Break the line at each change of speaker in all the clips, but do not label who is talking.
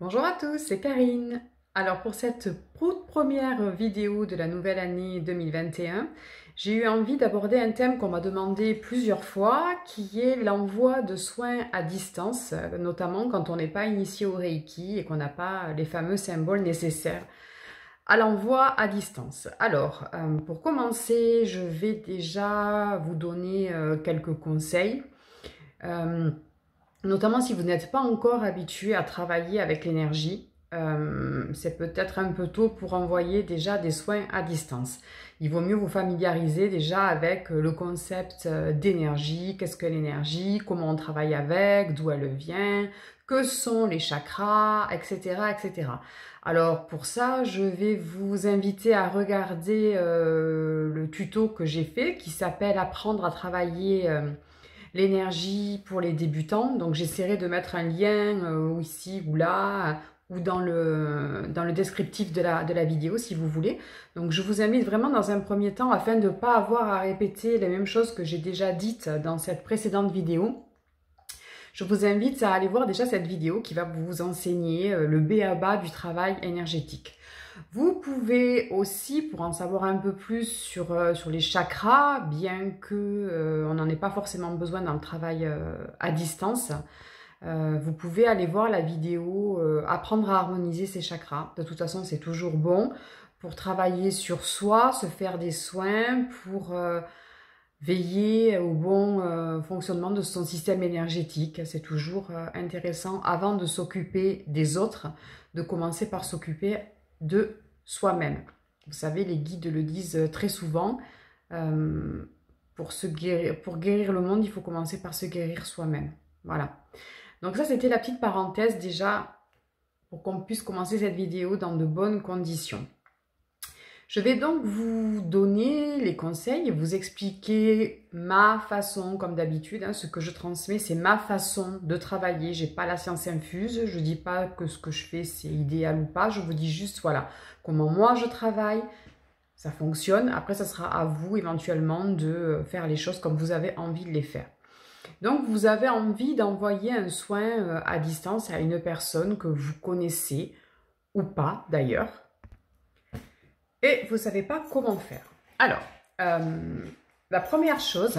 Bonjour à tous, c'est Karine. Alors pour cette toute première vidéo de la nouvelle année 2021, j'ai eu envie d'aborder un thème qu'on m'a demandé plusieurs fois, qui est l'envoi de soins à distance, notamment quand on n'est pas initié au Reiki et qu'on n'a pas les fameux symboles nécessaires à l'envoi à distance. Alors, pour commencer, je vais déjà vous donner quelques conseils. Euh, Notamment si vous n'êtes pas encore habitué à travailler avec l'énergie, c'est peut-être un peu tôt pour envoyer déjà des soins à distance. Il vaut mieux vous familiariser déjà avec le concept d'énergie, qu'est-ce que l'énergie, comment on travaille avec, d'où elle vient, que sont les chakras, etc., etc. Alors pour ça, je vais vous inviter à regarder le tuto que j'ai fait qui s'appelle Apprendre à travailler l'énergie pour les débutants. Donc j'essaierai de mettre un lien ici ou là ou dans le descriptif de la vidéo si vous voulez. Donc je vous invite vraiment dans un premier temps afin de ne pas avoir à répéter les mêmes choses que j'ai déjà dites dans cette précédente vidéo. Je vous invite à aller voir déjà cette vidéo qui va vous enseigner le b.a.-ba du travail énergétique. Vous pouvez aussi, pour en savoir un peu plus sur les chakras, bien que on n'en ait pas forcément besoin dans le travail à distance, vous pouvez aller voir la vidéo Apprendre à harmoniser ses chakras. De toute façon, c'est toujours bon pour travailler sur soi, se faire des soins, pour veiller au bon fonctionnement de son système énergétique. C'est toujours intéressant, avant de s'occuper des autres, de commencer par s'occuper de soi-même. Vous savez, les guides le disent très souvent, pour guérir le monde, il faut commencer par se guérir soi-même. Voilà. Donc ça, c'était la petite parenthèse déjà pour qu'on puisse commencer cette vidéo dans de bonnes conditions. Je vais donc vous donner les conseils et vous expliquer ma façon, comme d'habitude, ce que je transmets, c'est ma façon de travailler. Je n'ai pas la science infuse, je ne dis pas que ce que je fais c'est idéal ou pas, je vous dis juste voilà comment moi je travaille, ça fonctionne. Après, ça sera à vous éventuellement de faire les choses comme vous avez envie de les faire. Donc, vous avez envie d'envoyer un soin à distance à une personne que vous connaissez ou pas d'ailleurs, et vous ne savez pas comment faire. Alors, la première chose,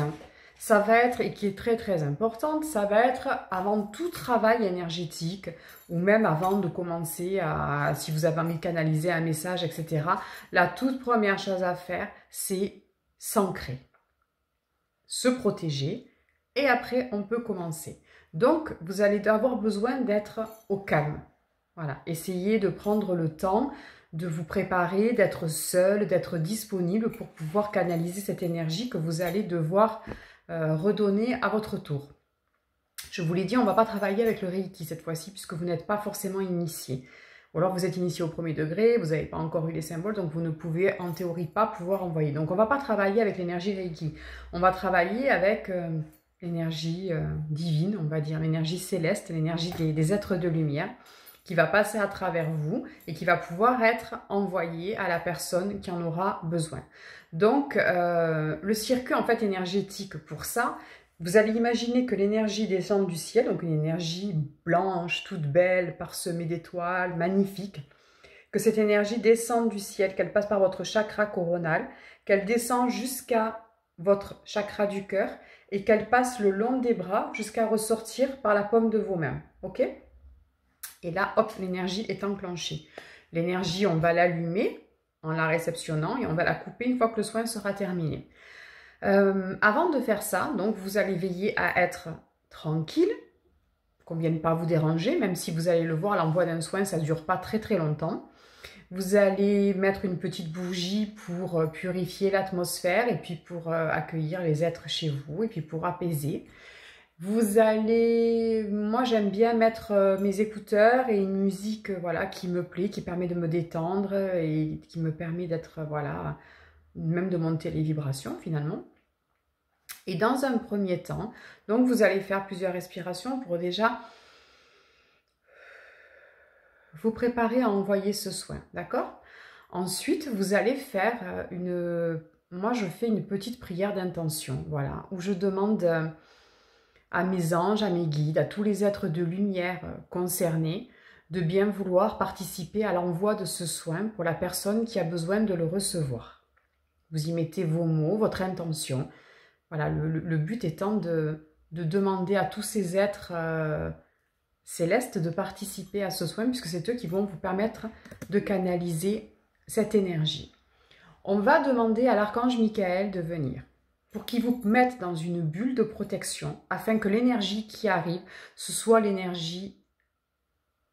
ça va être, et qui est très très importante, ça va être avant tout travail énergétique, ou même avant de commencer à, si vous avez envie de canaliser un message, etc. La toute première chose à faire, c'est s'ancrer, se protéger, et après on peut commencer. Donc, vous allez avoir besoin d'être au calme. Voilà, essayez de prendre le temps de vous préparer, d'être seul, d'être disponible pour pouvoir canaliser cette énergie que vous allez devoir redonner à votre tour. Je vous l'ai dit, on ne va pas travailler avec le Reiki cette fois-ci puisque vous n'êtes pas forcément initié. Ou alors vous êtes initié au premier degré, vous n'avez pas encore eu les symboles, donc vous ne pouvez en théorie pas pouvoir envoyer. Donc on ne va pas travailler avec l'énergie Reiki, on va travailler avec l'énergie divine, on va dire, l'énergie céleste, l'énergie des êtres de lumière, qui va passer à travers vous et qui va pouvoir être envoyé à la personne qui en aura besoin. Donc, le circuit en fait énergétique pour ça, vous allez imaginer que l'énergie descend du ciel, donc une énergie blanche, toute belle, parsemée d'étoiles, magnifique, que cette énergie descende du ciel, qu'elle passe par votre chakra coronal, qu'elle descend jusqu'à votre chakra du cœur et qu'elle passe le long des bras jusqu'à ressortir par la paume de vos mains. Ok ? Et là, hop, l'énergie est enclenchée. L'énergie, on va l'allumer en la réceptionnant et on va la couper une fois que le soin sera terminé. Avant de faire ça, donc vous allez veiller à être tranquille, qu'on ne vienne pas vous déranger, même si vous allez le voir, l'envoi d'un soin, ça ne dure pas très très longtemps. Vous allez mettre une petite bougie pour purifier l'atmosphère et puis pour accueillir les êtres chez vous et puis pour apaiser. Vous allez, moi j'aime bien mettre mes écouteurs et une musique voilà, qui me plaît, qui permet de me détendre et qui me permet d'être, voilà, même de monter les vibrations finalement. Et dans un premier temps, donc vous allez faire plusieurs respirations pour déjà vous préparer à envoyer ce soin, d'accord? Ensuite, vous allez faire moi je fais une petite prière d'intention, voilà, où je demande à mes anges, à mes guides, à tous les êtres de lumière concernés, de bien vouloir participer à l'envoi de ce soin pour la personne qui a besoin de le recevoir. Vous y mettez vos mots, votre intention. Voilà, le but étant de demander à tous ces êtres célestes de participer à ce soin, puisque c'est eux qui vont vous permettre de canaliser cette énergie. On va demander à l'archange Michael de venir pour qu'il vous mette dans une bulle de protection afin que l'énergie qui arrive, ce soit l'énergie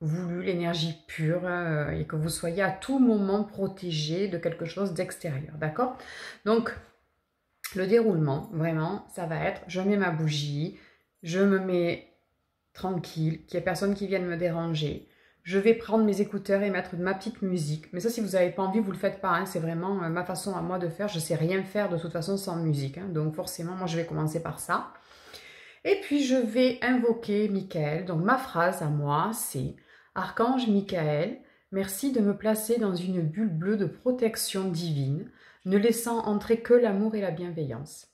voulue, l'énergie pure et que vous soyez à tout moment protégé de quelque chose d'extérieur, d'accord? Donc, le déroulement, vraiment, ça va être, je mets ma bougie, je me mets tranquille, qu'il n'y ait personne qui vienne me déranger. Je vais prendre mes écouteurs et mettre de ma petite musique. Mais ça, si vous n'avez pas envie, vous ne le faites pas. Hein. C'est vraiment ma façon à moi de faire. Je ne sais rien faire de toute façon sans musique. Hein. Donc forcément, moi, je vais commencer par ça. Et puis, je vais invoquer Michael. Donc ma phrase à moi, c'est « Archange Michael, merci de me placer dans une bulle bleue de protection divine, ne laissant entrer que l'amour et la bienveillance. »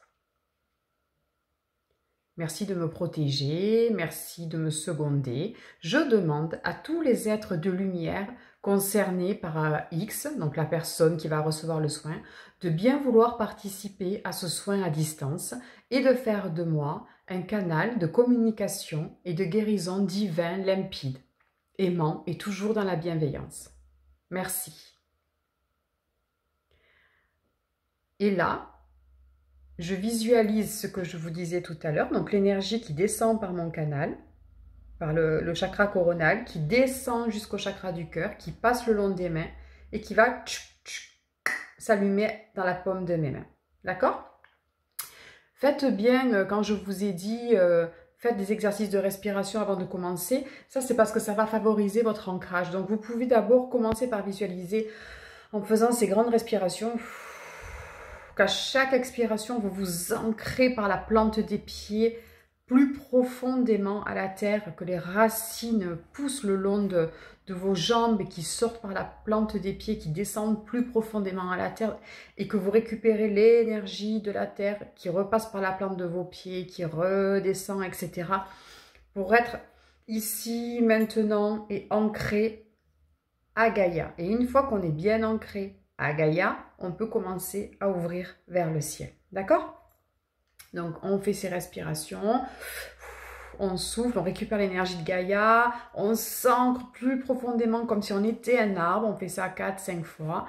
Merci de me protéger, merci de me seconder. Je demande à tous les êtres de lumière concernés par X, donc la personne qui va recevoir le soin, de bien vouloir participer à ce soin à distance et de faire de moi un canal de communication et de guérison divin limpide, aimant et toujours dans la bienveillance. Merci. Et là, je visualise ce que je vous disais tout à l'heure, donc l'énergie qui descend par mon canal, par le chakra coronal, qui descend jusqu'au chakra du cœur, qui passe le long des mains et qui va s'allumer dans la paume de mes mains. D'accord? Faites bien, quand je vous ai dit, faites des exercices de respiration avant de commencer. Ça, c'est parce que ça va favoriser votre ancrage. Donc, vous pouvez d'abord commencer par visualiser en faisant ces grandes respirations. Qu'à chaque expiration, vous vous ancrez par la plante des pieds plus profondément à la terre, que les racines poussent le long de vos jambes et qui sortent par la plante des pieds, qui descendent plus profondément à la terre et que vous récupérez l'énergie de la terre qui repasse par la plante de vos pieds, qui redescend, etc. pour être ici, maintenant et ancré à Gaïa. Et une fois qu'on est bien ancré à Gaïa, on peut commencer à ouvrir vers le ciel. D'accord? Donc, on fait ces respirations, on souffle, on récupère l'énergie de Gaïa, on s'ancre plus profondément comme si on était un arbre. On fait ça 4-5 fois.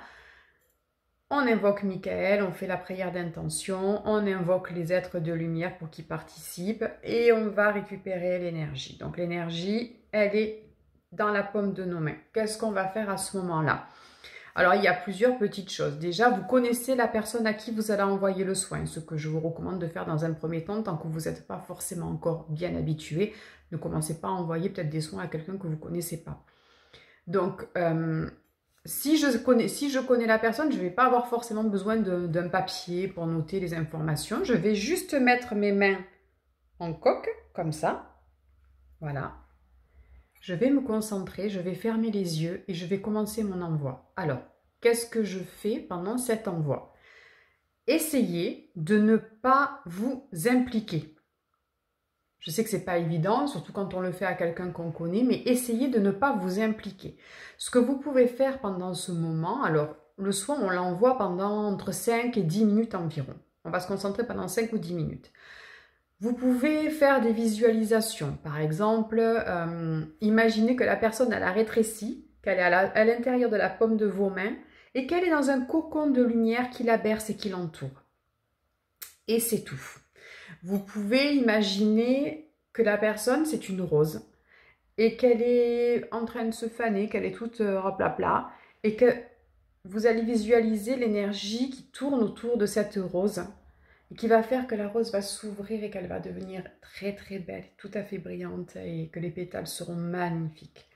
On invoque Michael, on fait la prière d'intention, on invoque les êtres de lumière pour qu'ils participent et on va récupérer l'énergie. Donc, l'énergie, elle est dans la paume de nos mains. Qu'est-ce qu'on va faire à ce moment-là? Alors, il y a plusieurs petites choses. Déjà, vous connaissez la personne à qui vous allez envoyer le soin. Ce que je vous recommande de faire dans un premier temps, tant que vous n'êtes pas forcément encore bien habitué. Ne commencez pas à envoyer peut-être des soins à quelqu'un que vous ne connaissez pas. Donc, si je connais la personne, je ne vais pas avoir forcément besoin d'un papier pour noter les informations. Je vais juste mettre mes mains en coque, comme ça. Voilà. Je vais me concentrer, je vais fermer les yeux et je vais commencer mon envoi. Alors, qu'est-ce que je fais pendant cet envoi? Essayez de ne pas vous impliquer. Je sais que ce n'est pas évident, surtout quand on le fait à quelqu'un qu'on connaît, mais essayez de ne pas vous impliquer. Ce que vous pouvez faire pendant ce moment, alors le soin, on l'envoie pendant entre 5 et 10 minutes environ. On va se concentrer pendant 5 ou 10 minutes. Vous pouvez faire des visualisations. Par exemple, imaginez que la personne elle a rétréci, qu'elle est à l'intérieur de la paume de vos mains et qu'elle est dans un cocon de lumière qui la berce et qui l'entoure. Et c'est tout. Vous pouvez imaginer que la personne, c'est une rose et qu'elle est en train de se faner, qu'elle est toute raplapla et que vous allez visualiser l'énergie qui tourne autour de cette rose et qui va faire que la rose va s'ouvrir et qu'elle va devenir très très belle, tout à fait brillante et que les pétales seront magnifiques.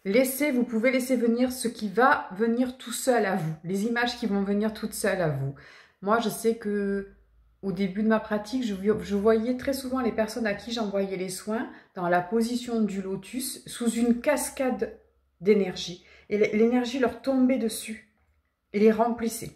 Vous pouvez laisser venir ce qui va venir tout seul à vous, les images qui vont venir toutes seules à vous. Moi, je sais que au début de ma pratique, je voyais très souvent les personnes à qui j'envoyais les soins dans la position du lotus, sous une cascade d'énergie. Et l'énergie leur tombait dessus et les remplissait.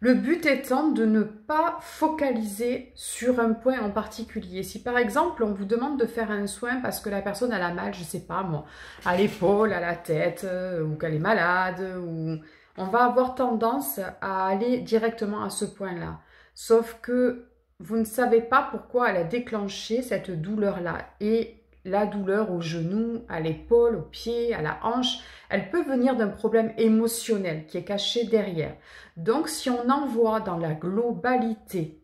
Le but étant de ne pas focaliser sur un point en particulier. Si par exemple on vous demande de faire un soin parce que la personne elle a mal, je sais pas moi, à l'épaule, à la tête, ou qu'elle est malade, ou on va avoir tendance à aller directement à ce point-là. Sauf que vous ne savez pas pourquoi elle a déclenché cette douleur-là. Et la douleur au genou, à l'épaule, au pied, à la hanche, elle peut venir d'un problème émotionnel qui est caché derrière. Donc, si on envoie dans la globalité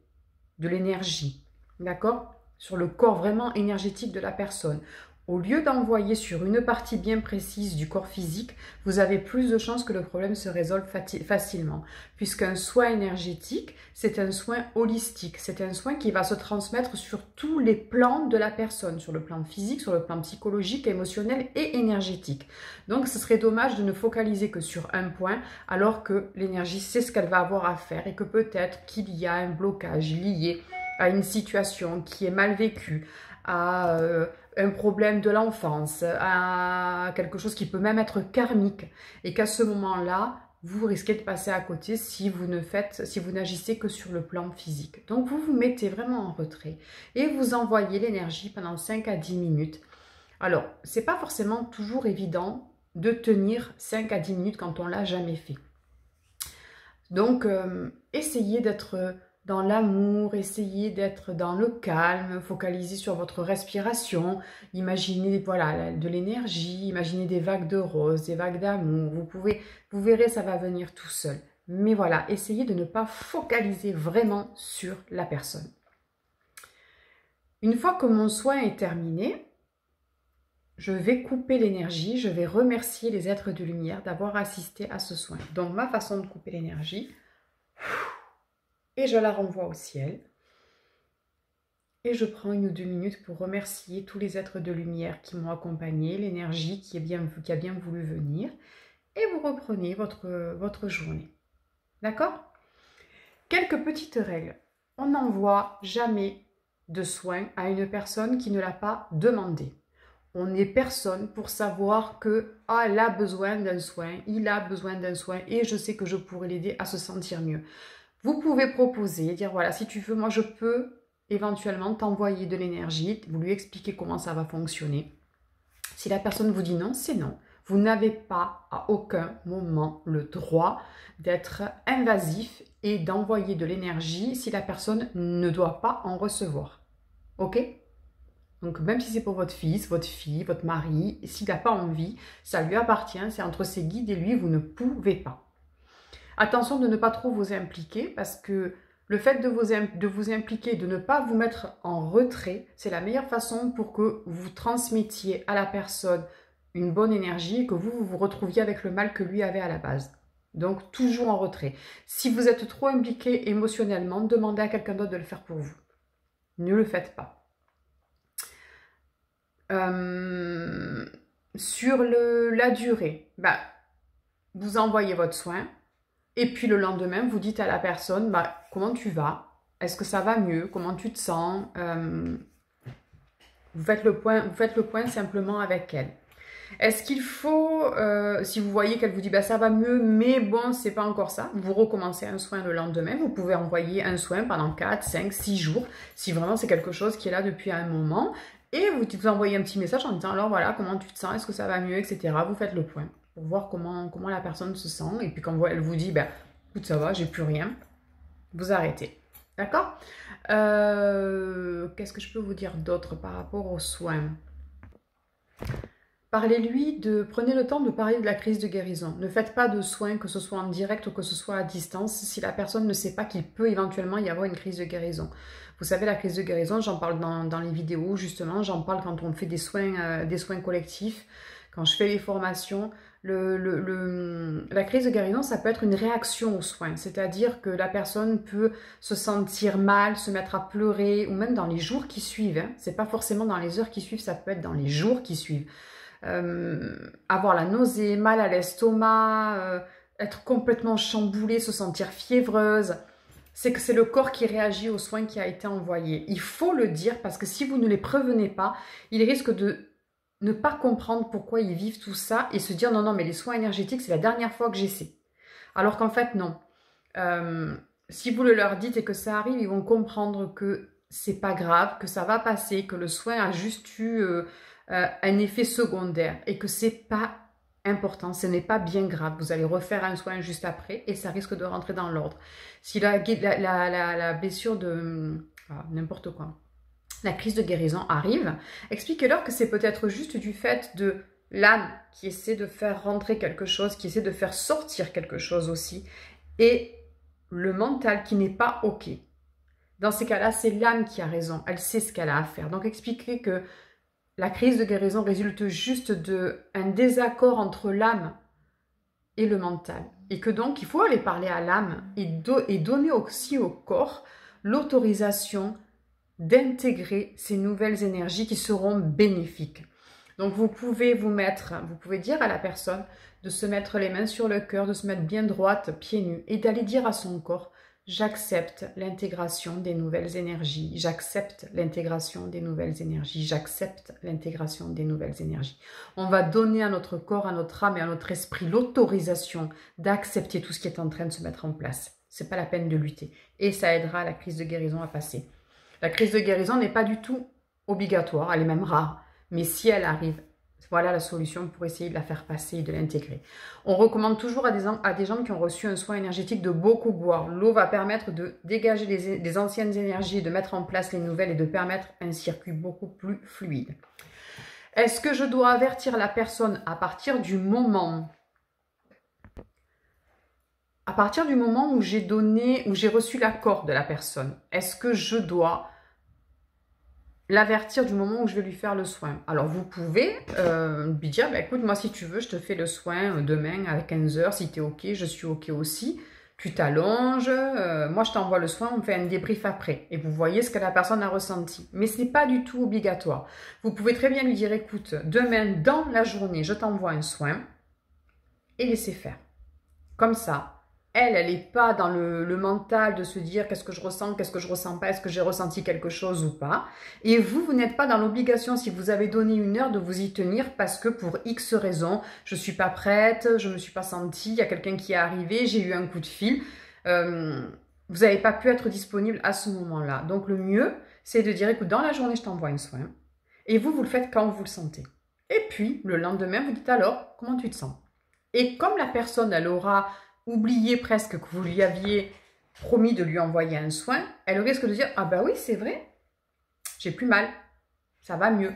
de l'énergie, d'accord, sur le corps vraiment énergétique de la personne, au lieu d'envoyer sur une partie bien précise du corps physique, vous avez plus de chances que le problème se résolve facilement. Puisqu'un soin énergétique, c'est un soin holistique. C'est un soin qui va se transmettre sur tous les plans de la personne, sur le plan physique, sur le plan psychologique, émotionnel et énergétique. Donc, ce serait dommage de ne focaliser que sur un point, alors que l'énergie sait ce qu'elle va avoir à faire et que peut-être qu'il y a un blocage lié à une situation qui est mal vécue, à un problème de l'enfance, à quelque chose qui peut même être karmique, et qu'à ce moment-là, vous risquez de passer à côté si vous n'agissez que sur le plan physique. Donc vous vous mettez vraiment en retrait et vous envoyez l'énergie pendant 5 à 10 minutes. Alors, c'est pas forcément toujours évident de tenir 5 à 10 minutes quand on l'a jamais fait. Donc, essayez d'être dans l'amour, essayez d'être dans le calme, focalisez sur votre respiration, imaginez voilà, de l'énergie, imaginez des vagues de rose, des vagues d'amour, vous verrez, ça va venir tout seul. Mais voilà, essayez de ne pas focaliser vraiment sur la personne. Une fois que mon soin est terminé, je vais couper l'énergie, je vais remercier les êtres de lumière d'avoir assisté à ce soin. Donc ma façon de couper l'énergie, et je la renvoie au ciel. Et je prends 1 ou 2 minutes pour remercier tous les êtres de lumière qui m'ont accompagné, l'énergie qui a bien voulu venir. Et vous reprenez votre journée. D'accord? Quelques petites règles. On n'envoie jamais de soins à une personne qui ne l'a pas demandé. On n'est personne pour savoir que elle a besoin d'un soin, il a besoin d'un soin et je sais que je pourrais l'aider à se sentir mieux. Vous pouvez proposer, dire voilà, si tu veux, moi je peux éventuellement t'envoyer de l'énergie, vous lui expliquer comment ça va fonctionner. Si la personne vous dit non, c'est non. Vous n'avez pas à aucun moment le droit d'être invasif et d'envoyer de l'énergie si la personne ne doit pas en recevoir. Ok? Donc même si c'est pour votre fils, votre fille, votre mari, s'il n'a pas envie, ça lui appartient, c'est entre ses guides et lui, vous ne pouvez pas. Attention de ne pas trop vous impliquer parce que le fait de vous impliquer, de ne pas vous mettre en retrait, c'est la meilleure façon pour que vous transmettiez à la personne une bonne énergie et que vous vous retrouviez avec le mal que lui avait à la base. Donc toujours en retrait. Si vous êtes trop impliqué émotionnellement, demandez à quelqu'un d'autre de le faire pour vous. Ne le faites pas. Sur la durée, vous envoyez votre soin. Et puis le lendemain, vous dites à la personne, comment tu vas? Est-ce que ça va mieux? Comment tu te sens? Vous faites le point simplement avec elle. Est-ce qu'il faut, si vous voyez qu'elle vous dit, ça va mieux, mais bon, c'est pas encore ça, vous recommencez un soin le lendemain, vous pouvez envoyer un soin pendant 4, 5, 6 jours, si vraiment c'est quelque chose qui est là depuis un moment, et vous envoyez un petit message en disant, alors voilà, comment tu te sens? Est-ce que ça va mieux? Etc. Vous faites le point pour voir comment la personne se sent. Et puis quand elle vous dit, écoute, ça va, j'ai plus rien, vous arrêtez. D'accord? Qu'est-ce que je peux vous dire d'autre par rapport aux soins? Prenez le temps de parler de la crise de guérison. Ne faites pas de soins, que ce soit en direct ou que ce soit à distance, si la personne ne sait pas qu'il peut éventuellement y avoir une crise de guérison. Vous savez, la crise de guérison, j'en parle dans les vidéos, justement, j'en parle quand on fait des soins collectifs, quand je fais les formations. La crise de guérison, ça peut être une réaction aux soins, c'est-à-dire que la personne peut se sentir mal, se mettre à pleurer, ou même dans les jours qui suivent. C'est pas forcément dans les heures qui suivent, ça peut être dans les jours qui suivent. Avoir la nausée, mal à l'estomac, être complètement chamboulée, se sentir fiévreuse. C'est que c'est le corps qui réagit aux soins qui a été envoyé. Il faut le dire parce que si vous ne les prévenez pas, ils risquent de ne pas comprendre pourquoi ils vivent tout ça et se dire non, mais les soins énergétiques, c'est la dernière fois que j'essaie. Alors qu'en fait, non. si vous le leur dites et que ça arrive, ils vont comprendre que c'est pas grave, que ça va passer, que le soin a juste eu un effet secondaire et que c'est pas important, ce n'est pas bien grave. Vous allez refaire un soin juste après et ça risque de rentrer dans l'ordre. Si la blessure de n'importe quoi, la crise de guérison arrive, expliquez-leur que c'est peut-être juste du fait de l'âme qui essaie de faire rentrer quelque chose, qui essaie de faire sortir quelque chose aussi, et le mental qui n'est pas OK. Dans ces cas-là, c'est l'âme qui a raison, elle sait ce qu'elle a à faire. Donc expliquez que la crise de guérison résulte juste d'un désaccord entre l'âme et le mental. Et que donc, il faut aller parler à l'âme et donner aussi au corps l'autorisation d'intégrer ces nouvelles énergies qui seront bénéfiques. Donc, vous pouvez dire à la personne de se mettre les mains sur le cœur, de se mettre bien droite, pieds nus, et d'aller dire à son corps: j'accepte l'intégration des nouvelles énergies, j'accepte l'intégration des nouvelles énergies, j'accepte l'intégration des nouvelles énergies. On va donner à notre corps, à notre âme et à notre esprit l'autorisation d'accepter tout ce qui est en train de se mettre en place. Ce n'est pas la peine de lutter. Et ça aidera la crise de guérison à passer. La crise de guérison n'est pas du tout obligatoire, elle est même rare. Mais si elle arrive, voilà la solution pour essayer de la faire passer et de l'intégrer. On recommande toujours à des gens qui ont reçu un soin énergétique de beaucoup boire. L'eau va permettre de dégager les anciennes énergies, de mettre en place les nouvelles et de permettre un circuit beaucoup plus fluide. Est-ce que je dois avertir la personne à partir du moment où j'ai reçu l'accord de la personne? Est-ce que je dois l'avertir du moment où je vais lui faire le soin? Alors, vous pouvez lui dire, bah, écoute, moi, si tu veux, je te fais le soin demain à 15 h. Si tu es OK, je suis OK aussi. Tu t'allonges, moi, je t'envoie le soin, on fait un débrief après. Et vous voyez ce que la personne a ressenti. Mais ce n'est pas du tout obligatoire. Vous pouvez très bien lui dire, écoute, demain, dans la journée, je t'envoie un soin et laissez faire. Comme ça, elle n'est pas dans le mental de se dire qu'est-ce que je ressens pas, est-ce que j'ai ressenti quelque chose ou pas. Et vous n'êtes pas dans l'obligation, si vous avez donné une heure, de vous y tenir parce que pour X raisons, je ne suis pas prête, je ne me suis pas sentie, il y a quelqu'un qui est arrivé, j'ai eu un coup de fil. Vous n'avez pas pu être disponible à ce moment-là. Donc le mieux, c'est de dire, écoute, dans la journée, je t'envoie un soin. Et vous le faites quand vous le sentez. Et puis, le lendemain, vous dites alors, comment tu te sens? Et comme la personne, elle aura oublié presque que vous lui aviez promis de lui envoyer un soin, elle risque de dire « Ah bah oui, c'est vrai, j'ai plus mal, ça va mieux ».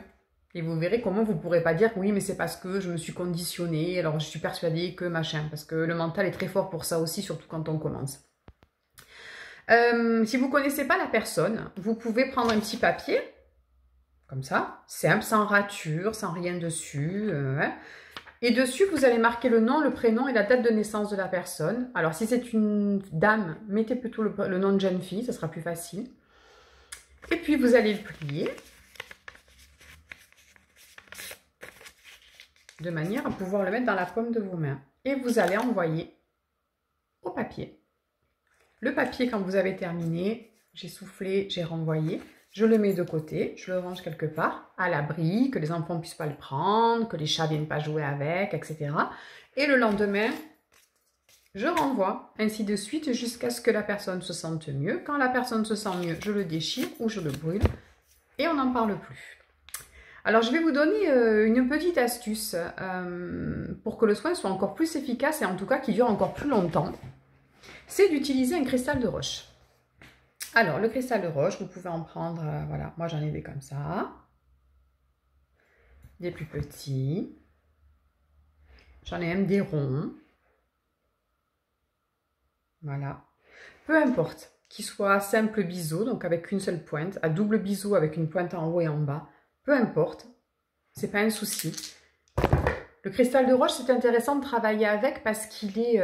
Et vous verrez comment vous ne pourrez pas dire « Oui, mais c'est parce que je me suis conditionnée, alors je suis persuadée que machin ». Parce que le mental est très fort pour ça aussi, surtout quand on commence. Si vous ne connaissez pas la personne, vous pouvez prendre un petit papier, comme ça, simple, sans rature, sans rien dessus, et dessus, vous allez marquer le nom, le prénom et la date de naissance de la personne. Alors, si c'est une dame, mettez plutôt le nom de jeune fille, ça sera plus facile. Et puis, vous allez le plier de manière à pouvoir le mettre dans la paume de vos mains. Et vous allez envoyer au papier. Le papier, quand vous avez terminé, j'ai soufflé, j'ai renvoyé. Je le mets de côté, je le range quelque part, à l'abri, que les enfants ne puissent pas le prendre, que les chats ne viennent pas jouer avec, etc. Et le lendemain, je renvoie, ainsi de suite, jusqu'à ce que la personne se sente mieux. Quand la personne se sent mieux, je le déchire ou je le brûle et on n'en parle plus. Alors, je vais vous donner une petite astuce pour que le soin soit encore plus efficace et en tout cas qu'il dure encore plus longtemps. C'est d'utiliser un cristal de roche. Alors, le cristal de roche, vous pouvez en prendre, voilà, moi j'en ai des comme ça, des plus petits, j'en ai même des ronds, voilà. Peu importe, qu'il soit simple biseau, donc avec une seule pointe, à double biseau avec une pointe en haut et en bas, peu importe, c'est pas un souci. Le cristal de roche, c'est intéressant de travailler avec parce qu'il est...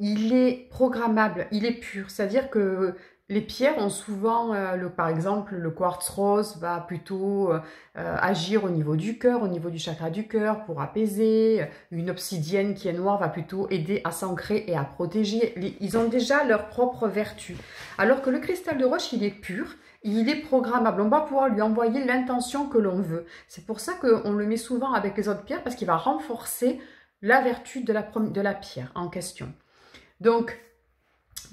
il est programmable, il est pur, c'est-à-dire que les pierres ont souvent, par exemple, le quartz rose va plutôt agir au niveau du cœur, au niveau du chakra du cœur pour apaiser. Une obsidienne qui est noire va plutôt aider à s'ancrer et à protéger. Ils ont déjà leur propre vertu. Alors que le cristal de roche, il est pur, il est programmable. On va pouvoir lui envoyer l'intention que l'on veut. C'est pour ça qu'on le met souvent avec les autres pierres parce qu'il va renforcer la vertu de la pierre en question. Donc,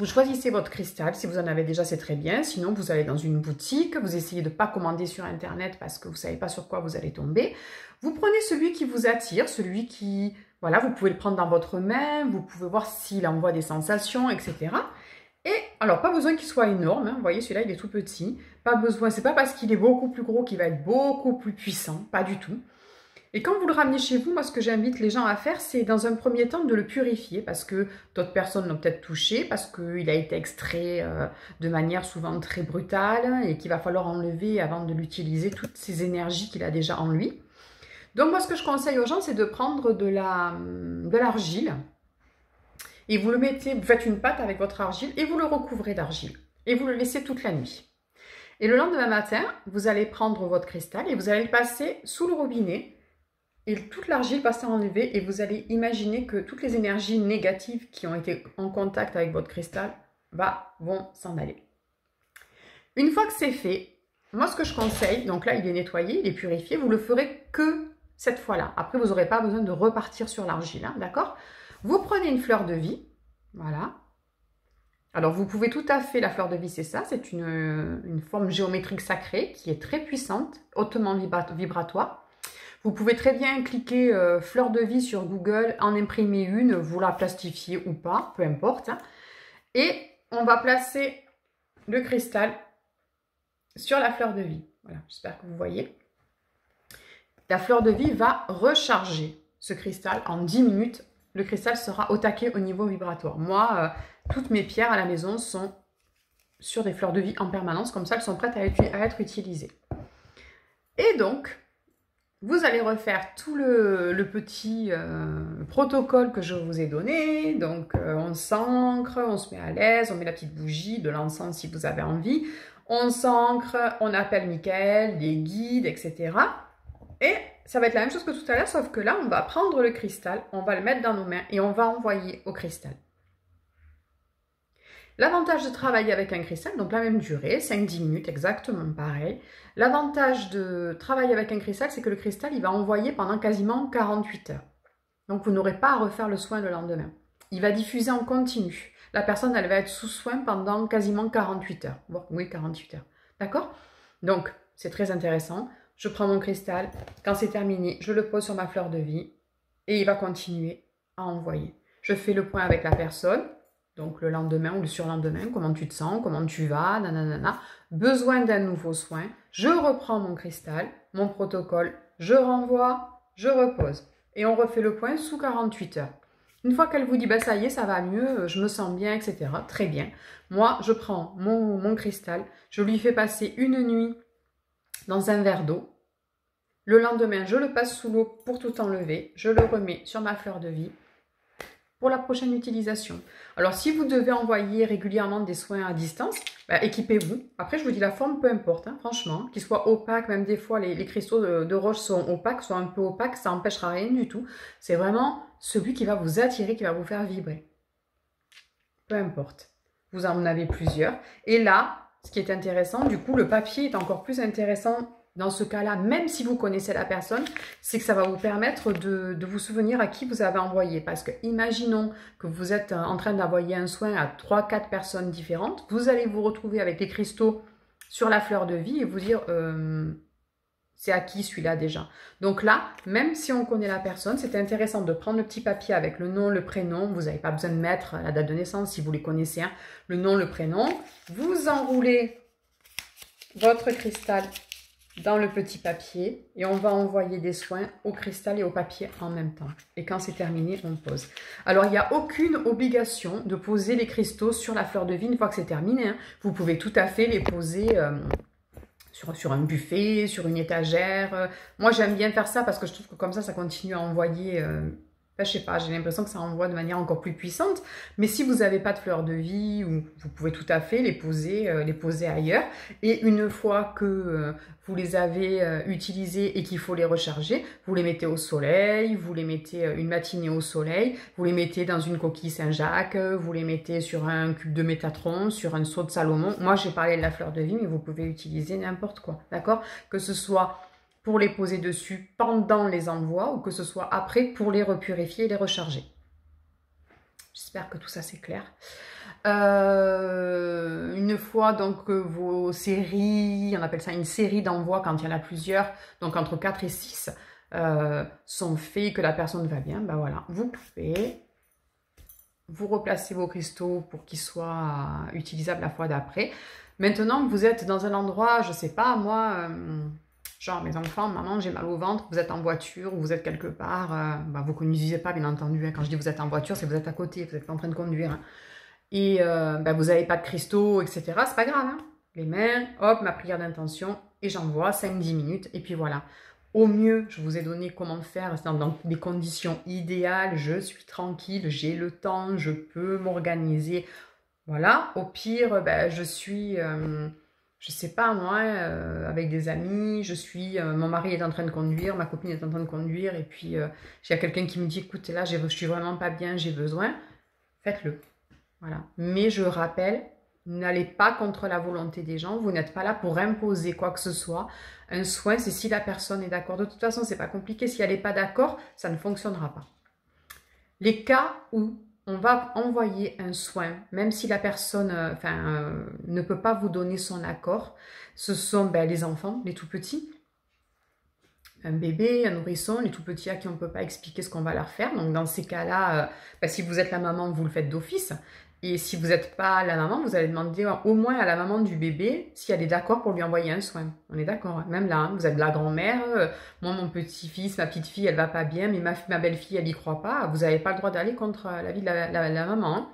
Vous choisissez votre cristal, si vous en avez déjà c'est très bien, sinon vous allez dans une boutique, vous essayez de ne pas commander sur internet parce que vous ne savez pas sur quoi vous allez tomber. Vous prenez celui qui vous attire, celui qui, voilà, vous pouvez le prendre dans votre main, vous pouvez voir s'il envoie des sensations, etc. Et alors pas besoin qu'il soit énorme, hein. Vous voyez celui-là il est tout petit, pas besoin, c'est pas parce qu'il est beaucoup plus gros qu'il va être beaucoup plus puissant, pas du tout. Et quand vous le ramenez chez vous, moi ce que j'invite les gens à faire, c'est dans un premier temps de le purifier parce que d'autres personnes l'ont peut-être touché, parce qu'il a été extrait de manière souvent très brutale et qu'il va falloir enlever avant de l'utiliser toutes ces énergies qu'il a déjà en lui. Donc moi ce que je conseille aux gens, c'est de prendre de l'argile et vous le mettez, vous faites une pâte avec votre argile et vous le recouvrez d'argile et vous le laissez toute la nuit. Et le lendemain matin, vous allez prendre votre cristal et vous allez le passer sous le robinet. Et toute l'argile va s'enlever et vous allez imaginer que toutes les énergies négatives qui ont été en contact avec votre cristal vont s'en aller. Une fois que c'est fait, moi ce que je conseille, donc là il est nettoyé, il est purifié, vous le ferez que cette fois-là. Après vous n'aurez pas besoin de repartir sur l'argile, hein, d'accord? Vous prenez une fleur de vie, voilà. Alors vous pouvez tout à fait, la fleur de vie c'est ça, c'est une forme géométrique sacrée qui est très puissante, hautement vibratoire. Vous pouvez très bien cliquer fleur de vie sur Google, en imprimer une, vous la plastifiez ou pas, peu importe. Hein. Et on va placer le cristal sur la fleur de vie. Voilà, j'espère que vous voyez. La fleur de vie va recharger ce cristal en 10 minutes. Le cristal sera au taquet au niveau vibratoire. Moi, toutes mes pierres à la maison sont sur des fleurs de vie en permanence, comme ça elles sont prêtes à être utilisées. Et donc, vous allez refaire tout le petit protocole que je vous ai donné. Donc, on s'ancre, on se met à l'aise, on met la petite bougie, de l'encens si vous avez envie. On s'ancre, on appelle Michael, les guides, etc. Et ça va être la même chose que tout à l'heure, sauf que là, on va prendre le cristal, on va le mettre dans nos mains et on va envoyer au cristal. L'avantage de travailler avec un cristal, donc la même durée, 5-10 minutes, exactement pareil. L'avantage de travailler avec un cristal, c'est que le cristal, il va envoyer pendant quasiment 48 heures. Donc, vous n'aurez pas à refaire le soin le lendemain. Il va diffuser en continu. La personne, elle va être sous soin pendant quasiment 48 heures. Bon, oui, 48 heures. D'accord? Donc, c'est très intéressant. Je prends mon cristal. Quand c'est terminé, je le pose sur ma fleur de vie. Et il va continuer à envoyer. Je fais le point avec la personne. Donc le lendemain ou le surlendemain, comment tu te sens, comment tu vas, nanana. Besoin d'un nouveau soin, je reprends mon cristal, mon protocole, je renvoie, je repose. Et on refait le point sous 48 heures. Une fois qu'elle vous dit, bah, ça y est, ça va mieux, je me sens bien, etc. Très bien. Moi, je prends mon cristal, je lui fais passer une nuit dans un verre d'eau. Le lendemain, je le passe sous l'eau pour tout enlever. Je le remets sur ma fleur de vie pour la prochaine utilisation. Alors, si vous devez envoyer régulièrement des soins à distance, bah, équipez-vous. Après, je vous dis la forme, peu importe, hein, franchement, qu'ils soient opaques, même des fois, les cristaux de roche sont opaques, sont un peu opaques, ça n'empêchera rien du tout. C'est vraiment celui qui va vous attirer, qui va vous faire vibrer. Peu importe. Vous en avez plusieurs. Et là, ce qui est intéressant, du coup, le papier est encore plus intéressant dans ce cas-là, même si vous connaissez la personne, c'est que ça va vous permettre de vous souvenir à qui vous avez envoyé. Parce que imaginons que vous êtes en train d'envoyer un soin à 3-4 personnes différentes, vous allez vous retrouver avec les cristaux sur la fleur de vie et vous dire c'est à qui celui-là déjà. Donc là, même si on connaît la personne, c'est intéressant de prendre le petit papier avec le nom, le prénom. Vous n'avez pas besoin de mettre la date de naissance si vous les connaissez, hein, le nom, le prénom. Vous enroulez votre cristal dans le petit papier et on va envoyer des soins au cristal et au papier en même temps. Et quand c'est terminé, on pose. Alors, il n'y a aucune obligation de poser les cristaux sur la fleur de vie une fois que c'est terminé. Hein. Vous pouvez tout à fait les poser sur un buffet, sur une étagère. Moi, j'aime bien faire ça parce que je trouve que comme ça continue à envoyer... je sais pas, j'ai l'impression que ça envoie de manière encore plus puissante. Mais si vous n'avez pas de fleurs de vie, vous pouvez tout à fait les poser ailleurs. Et une fois que vous les avez utilisés et qu'il faut les recharger, vous les mettez au soleil, vous les mettez une matinée au soleil, vous les mettez dans une coquille Saint-Jacques, vous les mettez sur un cube de Métatron, sur un seau de Salomon. Moi, j'ai parlé de la fleur de vie, mais vous pouvez utiliser n'importe quoi, d'accord? Que ce soit pour les poser dessus pendant les envois ou que ce soit après pour les repurifier et les recharger. J'espère que tout ça c'est clair. Une fois donc vos séries, on appelle ça une série d'envoi quand il y en a plusieurs, donc entre 4 et 6 sont faits, que la personne va bien, ben voilà, vous pouvez vous replacer vos cristaux pour qu'ils soient utilisables la fois d'après. Maintenant, vous êtes dans un endroit, je sais pas, moi, genre mes enfants, maman, j'ai mal au ventre, vous êtes en voiture, vous êtes quelque part, bah, vous ne conduisez pas, bien entendu. Hein. Quand je dis vous êtes en voiture, c'est que vous êtes à côté, vous n'êtes pas en train de conduire. Hein. Et bah, vous n'avez pas de cristaux, etc. C'est pas grave. Hein. Les mains, hop, ma prière d'intention, et j'envoie 5-10 minutes, et puis voilà. Au mieux, je vous ai donné comment faire dans des conditions idéales, je suis tranquille, j'ai le temps, je peux m'organiser. Voilà, au pire, ben, je suis, je sais pas moi, avec des amis, mon mari est en train de conduire, ma copine est en train de conduire, et puis j'ai quelqu'un qui me dit, écoute, là, je suis vraiment pas bien, j'ai besoin, faites-le. Voilà. Mais je rappelle, n'allez pas contre la volonté des gens, vous n'êtes pas là pour imposer quoi que ce soit. Un soin, c'est si la personne est d'accord. De toute façon, c'est pas compliqué, si elle n'est pas d'accord, ça ne fonctionnera pas. Les cas où on va envoyer un soin, même si la personne ne peut pas vous donner son accord, ce sont les enfants, les tout petits, un bébé, un nourrisson, les tout petits à qui on ne peut pas expliquer ce qu'on va leur faire. Donc dans ces cas-là, si vous êtes la maman, vous le faites d'office. Et si vous n'êtes pas la maman, vous allez demander au moins à la maman du bébé si elle est d'accord pour lui envoyer un soin. On est d'accord, hein. Même là, hein, vous êtes la grand-mère, moi mon petit-fils, ma petite-fille, elle va pas bien, mais ma belle-fille, elle n'y croit pas. Vous n'avez pas le droit d'aller contre la vie de la maman.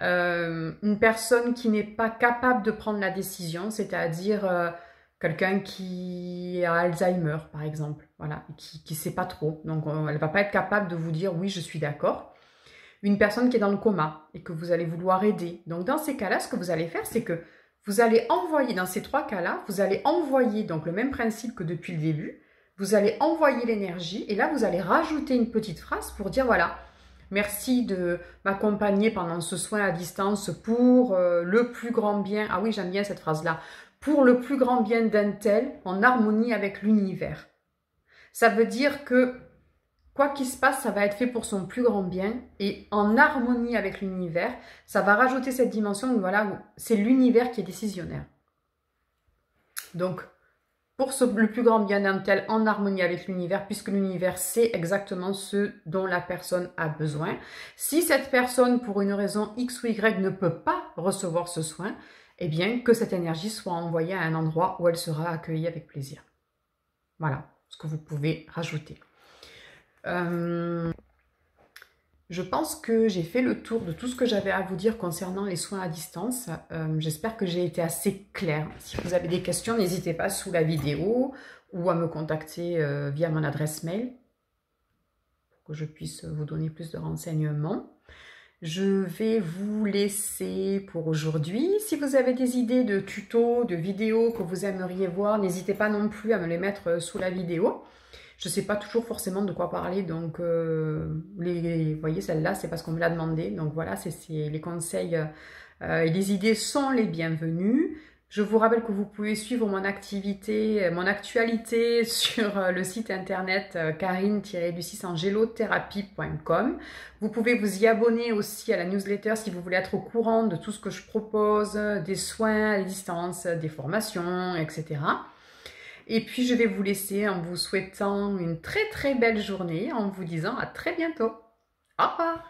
Hein. Une personne qui n'est pas capable de prendre la décision, c'est-à-dire quelqu'un qui a Alzheimer, par exemple, voilà, qui ne sait pas trop. Donc, elle ne va pas être capable de vous dire « oui, je suis d'accord ». Une personne qui est dans le coma et que vous allez vouloir aider. Donc, dans ces cas-là, ce que vous allez faire, c'est que vous allez envoyer, dans ces 3 cas-là, vous allez envoyer, donc le même principe que depuis le début, vous allez envoyer l'énergie et là, vous allez rajouter une petite phrase pour dire « voilà, merci de m'accompagner pendant ce soin à distance pour le plus grand bien. » Ah oui, j'aime bien cette phrase-là. Pour le plus grand bien d'un tel, en harmonie avec l'univers. Ça veut dire que quoi qu'il se passe, ça va être fait pour son plus grand bien et en harmonie avec l'univers. Ça va rajouter cette dimension où voilà, c'est l'univers qui est décisionnaire. Donc, pour le plus grand bien d'un tel, en harmonie avec l'univers, puisque l'univers sait exactement ce dont la personne a besoin. Si cette personne, pour une raison X ou Y, ne peut pas recevoir ce soin, eh bien, que cette énergie soit envoyée à un endroit où elle sera accueillie avec plaisir. Voilà ce que vous pouvez rajouter. Je pense que j'ai fait le tour de tout ce que j'avais à vous dire concernant les soins à distance. J'espère que j'ai été assez claire. Si vous avez des questions, n'hésitez pas sous la vidéo ou à me contacter via mon adresse mail pour que je puisse vous donner plus de renseignements. Je vais vous laisser pour aujourd'hui. Si vous avez des idées de tutos, de vidéos que vous aimeriez voir, n'hésitez pas non plus à me les mettre sous la vidéo. Je ne sais pas toujours forcément de quoi parler, donc vous voyez, celle-là, c'est parce qu'on me l'a demandé. Donc voilà, les conseils et les idées sont les bienvenus. Je vous rappelle que vous pouvez suivre mon actualité sur le site internet karine-du6angelothérapie.com. Vous pouvez vous y abonner aussi à la newsletter si vous voulez être au courant de tout ce que je propose, des soins à distance, des formations, etc. Et puis je vais vous laisser en vous souhaitant une très très belle journée, en vous disant à très bientôt. Au revoir!